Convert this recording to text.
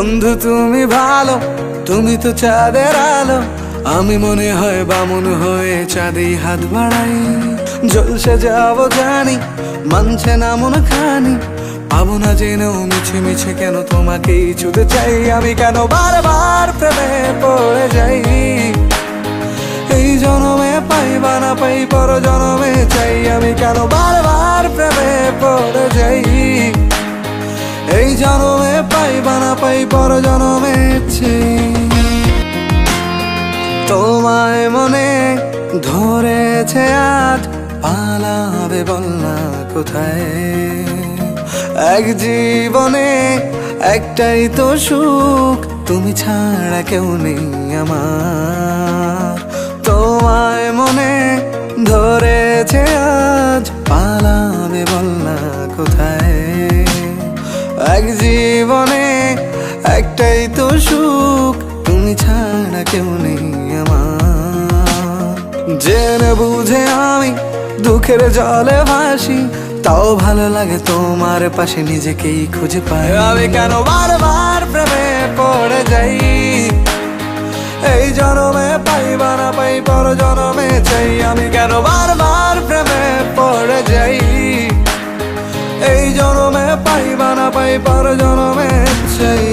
বন্ধু তুমি ভালো, তুমি তো চাঁদের আলো। আমি মনে হয় বামুন হয়ে চাঁদে হাত বাড়াই। জলসে যাবো জানি, মানছে না মন খানি। পাবো না জেনেও মিছে মিছে কেন তোমাকেই ছুতে চাই। আমি কেন বারবার প্রেমে পড়ে যাই। এই জনমে পাই বা না পাই, পর জনমে চাই। আমি কেন বারবার প্রেমে পড়ে যাই। এই জনমে পাই বা না পাই, পর জনমে চাই। তোমায় মনে ধরেছে আজ, পালাবে বল না কোথায়। এক জীবনে একটাই তো সুখ, তুমি ছাড়া কেউ নেই আমার। তোমায় মনে ধরেছে আজ, পালাবে বল না কোথায়। এক জীবনে একটাই তো সুখ, তুমি ছাড়া কেউ নেই আমার। জেনে বুঝে আমি দুঃখের জলে ভাসি, তাও ভালো লাগে তোমার পাশে নিজেকেই খুঁজে পাই। আমি কেন বারবার প্রেমে পড়ে যাই। এই জনমে পাই বা না পাই, পর জনমে চাই। আমি কেন বারবার প্রেমে পড়ে যাই। এই জনমে পাই বা না পাই, পর জনমে চাই।